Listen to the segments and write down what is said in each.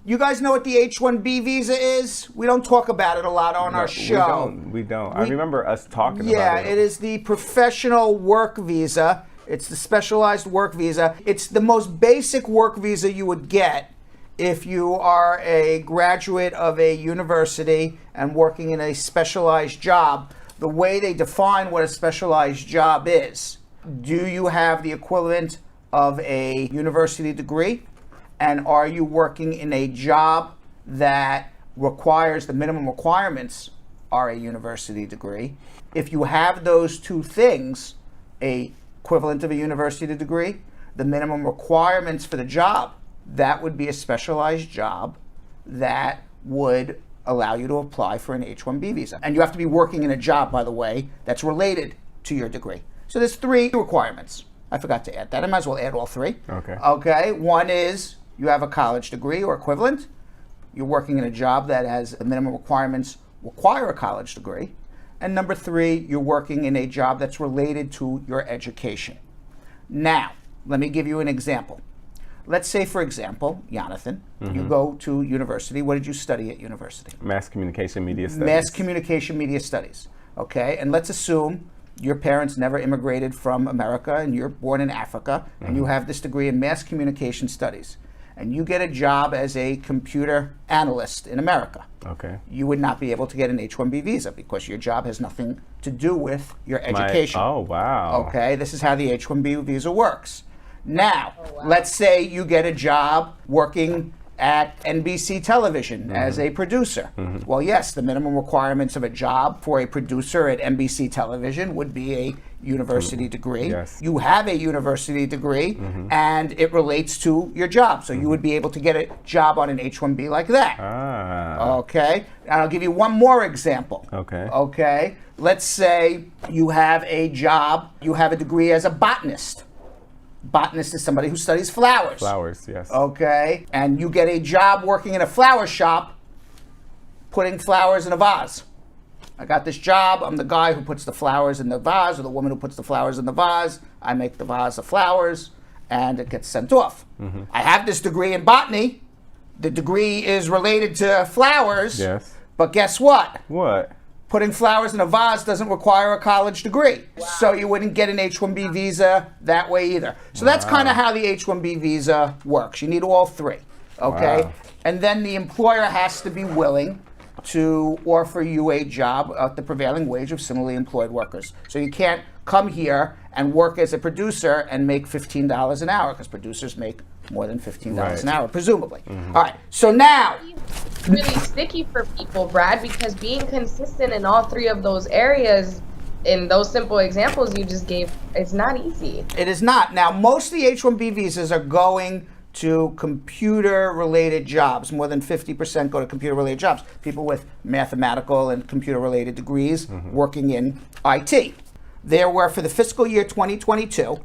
You guys know what the H-1B visa is? We don't talk about it a lot on our show. We don't. I remember us talking about it. Yeah, it is the professional work visa. It's the specialized work visa. It's the most basic work visa you would get if you are a graduate of a university and working in a specialized job. The way they define what a specialized job is, do you have the equivalent of a university degree? And are you working in a job that requires, the minimum requirements are a university degree? If you have those two things, a equivalent of a university degree, the minimum requirements for the job, that would be a specialized job that would allow you to apply for an H-1B visa. And you have to be working in a job, by the way, that's related to your degree. So there's 3 requirements. I forgot to add that. I might as well add all 3. Okay. Okay. One is you have a college degree or equivalent. You're working in a job that has the minimum requirements require a college degree. And number 3, you're working in a job that's related to your education. Now, let me give you an example. Let's say, for example, Jonathan, you go to university. What did you study at university? Mass communication media studies. Mass communication media studies. Okay. And let's assume your parents never immigrated from America and you're born in Africa and you have this degree in mass communication studies. And you get a job as a computer analyst in America. Okay. You would not be able to get an H-1B visa because your job has nothing to do with your education. Oh, wow. Okay, this is how the H-1B visa works. Now, let's say you get a job working at NBC television as a producer. Well, yes, the minimum requirements of a job for a producer at NBC television would be a university degree. Yes. You have a university degree and it relates to your job. So you would be able to get a job on an H-1B like that. Ah. Okay. And I'll give you one more example. Okay. Okay. Let's say you have a job, you have a degree as a botanist. Botanist is somebody who studies flowers. Flowers, yes. Okay. And you get a job working in a flower shop putting flowers in a vase. I got this job. I'm the guy who puts the flowers in the vase, or the woman who puts the flowers in the vase. I make the vase of flowers, and it gets sent off. I have this degree in botany. The degree is related to flowers. Yes. But guess what? What? Putting flowers in a vase doesn't require a college degree. So you wouldn't get an H-1B visa that way either. So that's kind of how the H-1B visa works. You need all 3. Okay? Wow. And then the employer has to be willing to offer you a job at the prevailing wage of similarly employed workers. So you can't come here and work as a producer and make $15 an hour, because producers make more than $15 an hour, presumably. All right, so now... It's really sticky for people, Brad, because being consistent in all 3 of those areas, in those simple examples you just gave, it's not easy. It is not. Now, most of the H-1B visas are going to computer-related jobs. More than 50% go to computer-related jobs. People with mathematical and computer-related degrees working in IT. There were, for the fiscal year 2022,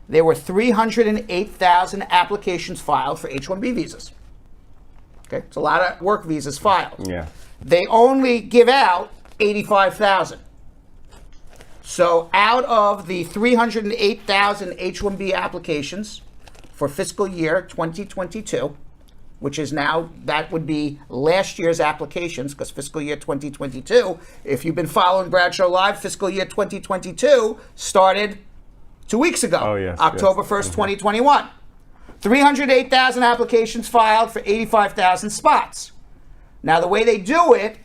there were 308,000 applications filed for H-1B visas. Okay, it's a lot of work visas filed. Yeah. They only give out 85,000. So out of the 308,000 H-1B applications for fiscal year 2022, which is now, that would be last year's applications, because fiscal year 2022, if you've been following Bradshaw Live, fiscal year 2022 started 2 weeks ago, oh, yes, October 1st, 2021. 308,000 applications filed for 85,000 spots. Now, the way they do it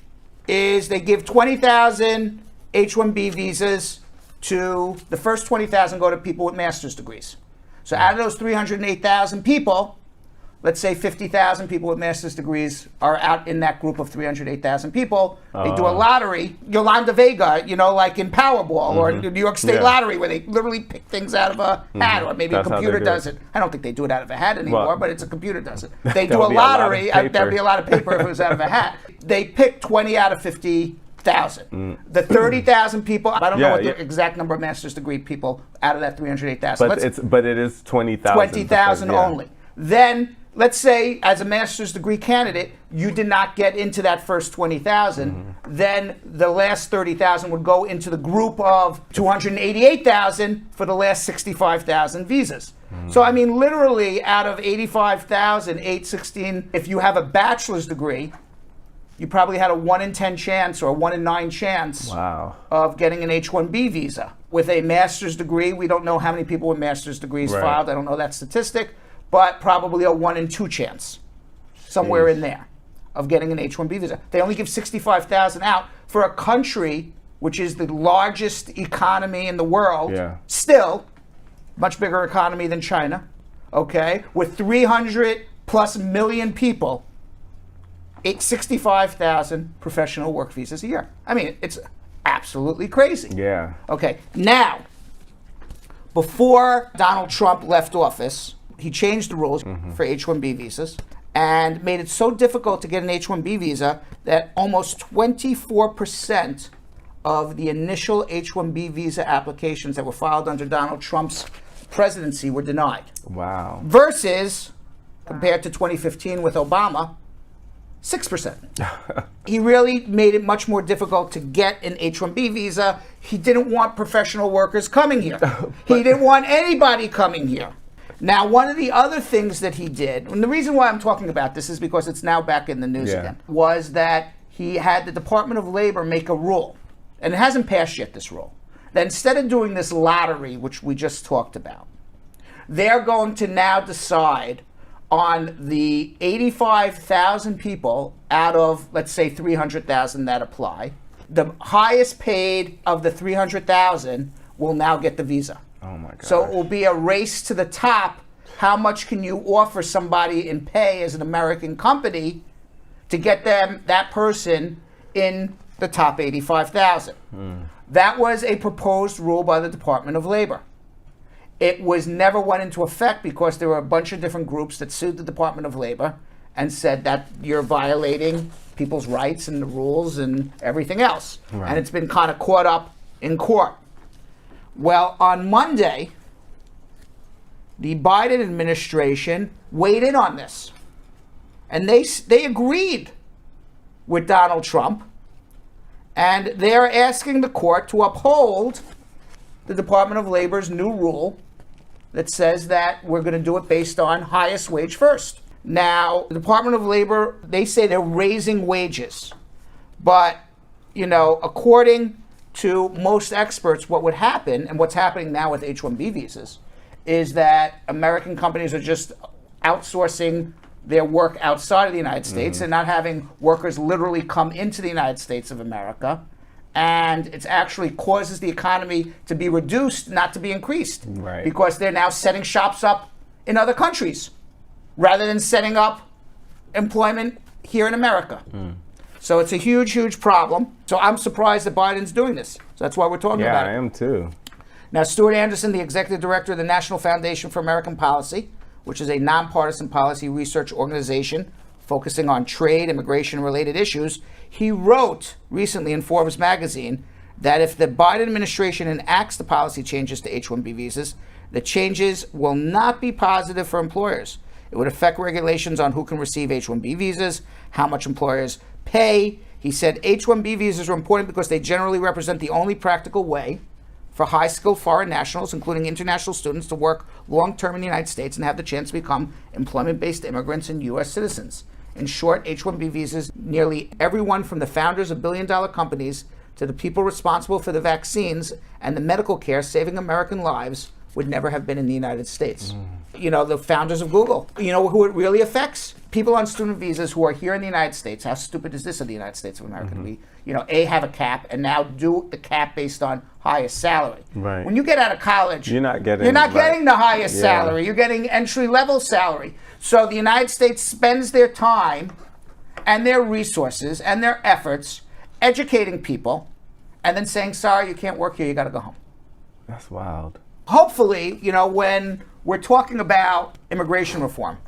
is they give 20,000 H-1B visas to, the first 20,000 go to people with master's degrees. So out of those 308,000 people, let's say 50,000 people with master's degrees are out in that group of 308,000 people. They do a lottery, Yolanda Vega, you know, like in Powerball or New York State Lottery, where they literally pick things out of a hat, or maybe That's a computer does it. I don't think they do it out of a hat anymore, but it's a computer does it. They do That a would be a lot of lottery, paper. there'd be a lot of paper if it was out of a hat. They pick 20 out of 50,000. The 30,000 people, I don't know what the exact number of master's degree people out of that 308,000. But it is 20,000. 20,000 only. Then let's say as a master's degree candidate, you did not get into that first 20,000, then the last 30,000 would go into the group of 288,000 for the last 65,000 visas. So I mean, literally out of 85,000, 816, if you have a bachelor's degree, you probably had a 1 in 10 chance or a 1 in 9 chance of getting an H-1B visa. With a master's degree, we don't know how many people with master's degrees filed. I don't know that statistic, but probably a 1 in 2 chance, somewhere in there, of getting an H-1B visa. They only give 65,000 out for a country which is the largest economy in the world, still, much bigger economy than China, okay, with 300 plus million people. 65,000 professional work visas a year. I mean, it's absolutely crazy. Yeah. Okay, now, before Donald Trump left office, he changed the rules for H-1B visas and made it so difficult to get an H-1B visa that almost 24% of the initial H-1B visa applications that were filed under Donald Trump's presidency were denied. Wow. Versus, compared to 2015 with Obama, 6%. He really made it much more difficult to get an H-1B visa. He didn't want professional workers coming here. He didn't want anybody coming here. Now, one of the other things that he did, and the reason why I'm talking about this is because it's now back in the news again, was that he had the Department of Labor make a rule, and it hasn't passed yet, this rule, that instead of doing this lottery, which we just talked about, they're going to now decide on the 85,000 people out of, let's say, 300,000 that apply. The highest paid of the 300,000 will now get the visa. Oh my God. So it will be a race to the top. How much can you offer somebody in pay as an American company to get that person in the top 85,000? That was a proposed rule by the Department of Labor. It was never went into effect because there were a bunch of different groups that sued the Department of Labor and said that you're violating people's rights and the rules and everything else. And it's been kind of caught up in court. Well, on Monday, the Biden administration weighed in on this. And they agreed with Donald Trump. And they're asking the court to uphold the Department of Labor's new rule that says that we're going to do it based on highest wage first. Now, the Department of Labor, they say they're raising wages. But, you know, according to most experts, what would happen, and what's happening now with H-1B visas, is that American companies are just outsourcing their work outside of the United States and not having workers literally come into the United States of America. And it actually causes the economy to be reduced, not to be increased. Because they're now setting shops up in other countries rather than setting up employment here in America. So it's a huge, huge problem. So I'm surprised that Biden's doing this. So that's why we're talking about it. Yeah, I am too. Now, Stuart Anderson, the executive director of the National Foundation for American Policy, which is a non-partisan policy research organization focusing on trade, immigration-related issues, he wrote recently in Forbes Magazine that if the Biden administration enacts the policy changes to H-1B visas, the changes will not be positive for employers. It would affect regulations on who can receive H-1B visas, how much employers pay. He said H-1B visas are important because they generally represent the only practical way for high-skilled foreign nationals, including international students, to work long-term in the United States and have the chance to become employment-based immigrants and U.S. citizens. In short, H-1B visas, nearly everyone from the founders of billion-dollar companies to the people responsible for the vaccines and the medical care saving American lives would never have been in the United States. You know, the founders of Google. You know who it really affects? People on student visas who are here in the United States. How stupid is this of the United States of America? We, you know, have a cap and now do the cap based on highest salary. When you get out of college, you're not getting the highest salary. You're getting entry-level salary. So the United States spends their time and their resources and their efforts educating people and then saying, sorry, you can't work here, you got to go home. That's wild. Hopefully, you know, when we're talking about immigration reform,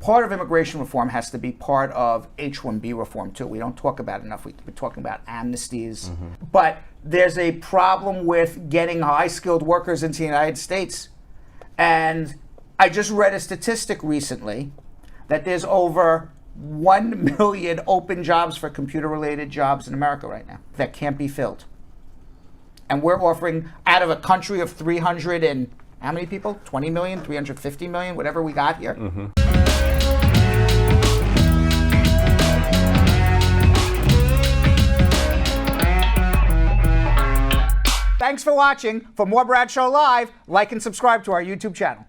part of immigration reform has to be part of H-1B reform too. We don't talk about it enough. We're talking about amnesties. But there's a problem with getting high-skilled workers into the United States. And I just read a statistic recently that there's over 1 million open jobs for computer-related jobs in America right now that can't be filled. And we're offering, out of a country of 300 and how many people? 20 million, 350 million, whatever we got here. Thanks for watching. For more Brad Show Live, like and subscribe to our YouTube channel.